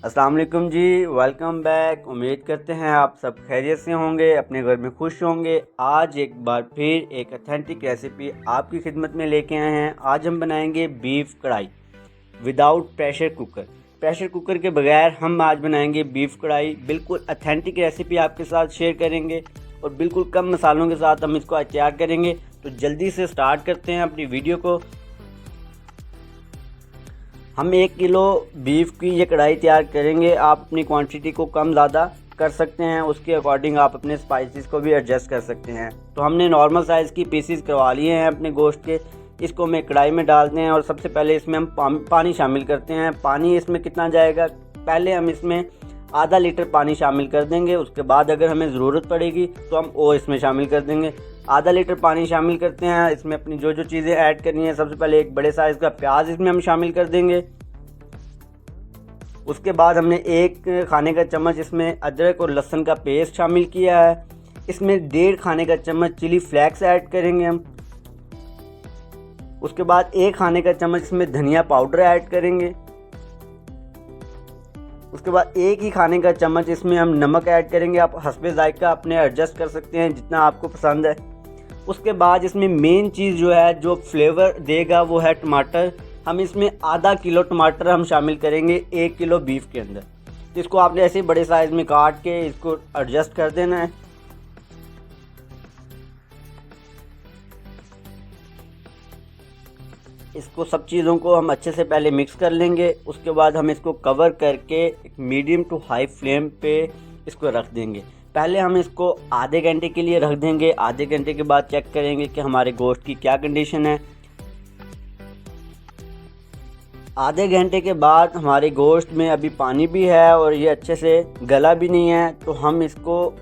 अस्सलाम वालेकुम जी, welcome back. उम्मीद करते हैं आप सब खैरियत से होंगे, अपने घर में खुश होंगे। आज एक बार फिर एक ऑथेंटिक रेसिपी आपकी खिदमत में लेके आए हैं। आज हम बनाएंगे बीफ कढ़ाई without pressure cooker. Pressure cooker के बगैर हम आज बनाएंगे बीफ कढ़ाई। बिल्कुल ऑथेंटिक रेसिपी आपके साथ शेयर करेंगे और बिल्कुल कम मसालों के साथ हम इसको तैयार करेंगे। तो जल्दी से स्टार्ट करते हैं अपनी वीडियो को। हम 1 किलो बीफ की ये कढ़ाई तैयार करेंगे। आप अपनी क्वांटिटी को कम ज़्यादा कर सकते हैं, उसके अकॉर्डिंग आप अपने स्पाइसेस को भी एडजस्ट कर सकते हैं। तो हमने नॉर्मल साइज़ की पीसीस करवा लिए हैं अपने गोश्त के। इसको मैं कढ़ाई में डालते हैं और सबसे पहले इसमें हम पानी शामिल करते हैं। पानी इसमें कितना जाएगा, पहले हम इसमें आधा लीटर पानी शामिल कर देंगे। उसके बाद अगर हमें ज़रूरत पड़ेगी तो हम और इसमें शामिल कर देंगे। आधा लीटर पानी शामिल करते हैं। इसमें अपनी जो जो चीज़ें ऐड करनी है, सबसे पहले एक बड़े साइज़ का प्याज इसमें हम शामिल कर देंगे। उसके बाद हमने 1 खाने का चम्मच इसमें अदरक और लहसुन का पेस्ट शामिल किया है। इसमें 1.5 खाने का चम्मच चिली फ्लेक्स ऐड करेंगे हम। उसके बाद 1 खाने का चम्मच इसमें धनिया पाउडर ऐड करेंगे। उसके बाद 1 ही खाने का चम्मच इसमें हम नमक ऐड करेंगे। आप हस्बे जायका अपने एडजस्ट कर सकते हैं जितना आपको पसंद है। उसके बाद इसमें मेन चीज़ जो है, जो फ्लेवर देगा, वो है टमाटर। हम इसमें आधा किलो टमाटर हम शामिल करेंगे 1 किलो बीफ के अंदर। तो इसको आपने ऐसे बड़े साइज़ में काट के इसको एडजस्ट कर देना है। इसको सब चीज़ों को हम अच्छे से पहले मिक्स कर लेंगे। उसके बाद हम इसको कवर करके एक मीडियम टू हाई फ्लेम पे इसको रख देंगे। पहले हम इसको आधे घंटे के लिए रख देंगे। आधे घंटे के बाद चेक करेंगे कि हमारे गोश्त की क्या कंडीशन है। आधे घंटे के बाद हमारे गोश्त में अभी पानी भी है और ये अच्छे से गला भी नहीं है, तो हम इसको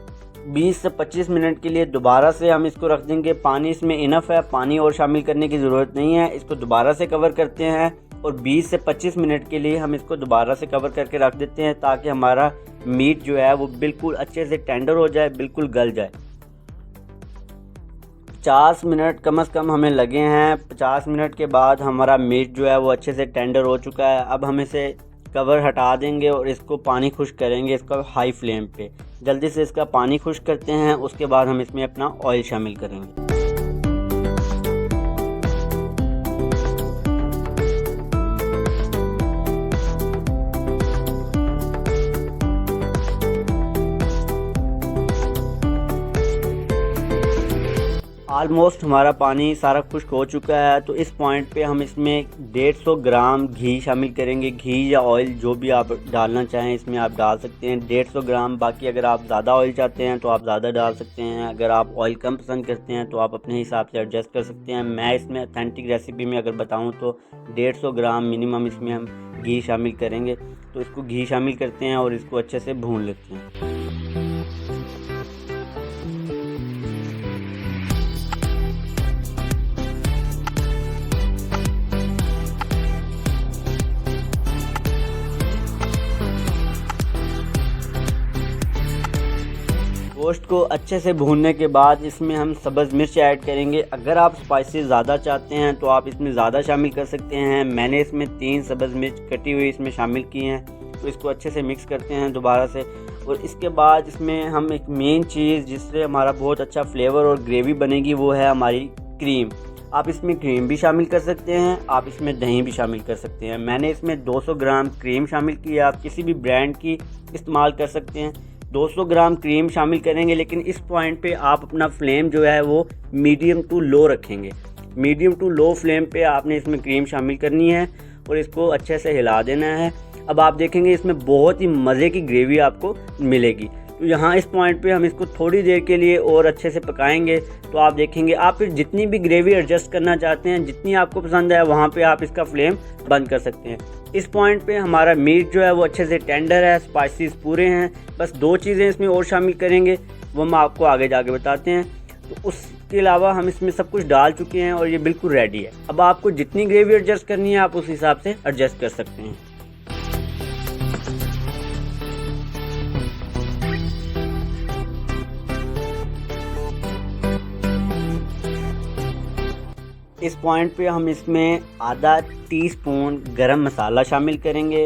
20 से 25 मिनट के लिए दोबारा से हम इसको रख देंगे। पानी इसमें इनफ है, पानी और शामिल करने की ज़रूरत नहीं है। इसको दोबारा से कवर करते हैं और 20 से 25 मिनट के लिए हम इसको दोबारा से कवर करके रख देते हैं, ताकि हमारा मीट जो है वो बिल्कुल अच्छे से टेंडर हो जाए, बिल्कुल गल जाए। 50 मिनट कम से कम हमें लगे हैं। 50 मिनट के बाद हमारा मीट जो है वो अच्छे से टेंडर हो चुका है। अब हम इसे कवर हटा देंगे और इसको पानी खुश्क करेंगे इसका हाई फ्लेम पे। जल्दी से इसका पानी खुश्क करते हैं। उसके बाद हम इसमें अपना ऑयल शामिल करेंगे। ऑलमोस्ट हमारा पानी सारा खुश्क हो चुका है। तो इस पॉइंट पे हम इसमें 150 ग्राम घी शामिल करेंगे। घी या ऑयल जो भी आप डालना चाहें इसमें आप डाल सकते हैं, 150 ग्राम। बाकी अगर आप ज़्यादा ऑयल चाहते हैं तो आप ज़्यादा डाल सकते हैं। अगर आप ऑयल कम पसंद करते हैं तो आप अपने हिसाब से एडजस्ट कर सकते हैं। मैं इसमें ऑथेंटिक रेसिपी में अगर बताऊँ तो 150 ग्राम मिनिमम इसमें हम घी शामिल करेंगे। तो इसको घी शामिल करते हैं और इसको अच्छे से भून लेते हैं। गोश्त को अच्छे से भूनने के बाद इसमें हम सब्ज़ मिर्च ऐड करेंगे। अगर आप स्पाइसेस ज़्यादा चाहते हैं तो आप इसमें ज़्यादा शामिल कर सकते हैं। मैंने इसमें 3 सब्ज़ मिर्च कटी हुई इसमें शामिल की हैं। तो इसको अच्छे से मिक्स करते हैं दोबारा से। और इसके बाद इसमें हम एक मेन चीज़ जिससे हमारा बहुत अच्छा फ्लेवर और ग्रेवी बनेगी, वो है हमारी क्रीम। आप इसमें क्रीम भी शामिल कर सकते हैं, आप इसमें दही भी शामिल कर सकते हैं। मैंने इसमें 200 ग्राम क्रीम शामिल की है। आप किसी भी ब्रांड की इस्तेमाल कर सकते हैं। 200 ग्राम क्रीम शामिल करेंगे, लेकिन इस पॉइंट पे आप अपना फ्लेम जो है वो मीडियम टू लो रखेंगे। मीडियम टू लो फ्लेम पे आपने इसमें क्रीम शामिल करनी है और इसको अच्छे से हिला देना है। अब आप देखेंगे इसमें बहुत ही मज़े की ग्रेवी आपको मिलेगी। तो यहाँ इस पॉइंट पे हम इसको थोड़ी देर के लिए और अच्छे से पकाएंगे। तो आप देखेंगे, आप फिर जितनी भी ग्रेवी एडजस्ट करना चाहते हैं, जितनी आपको पसंद है, वहाँ पे आप इसका फ्लेम बंद कर सकते हैं। इस पॉइंट पे हमारा मीट जो है वो अच्छे से टेंडर है, स्पाइसेस पूरे हैं। बस 2 चीज़ें इसमें और शामिल करेंगे, वो हम आपको आगे जाके बताते हैं। तो उसके अलावा हम इसमें सब कुछ डाल चुके हैं और ये बिल्कुल रेडी है। अब आपको जितनी ग्रेवी एडजस्ट करनी है आप उस हिसाब से एडजस्ट कर सकते हैं। इस पॉइंट पे हम इसमें आधा टीस्पून गरम मसाला शामिल करेंगे।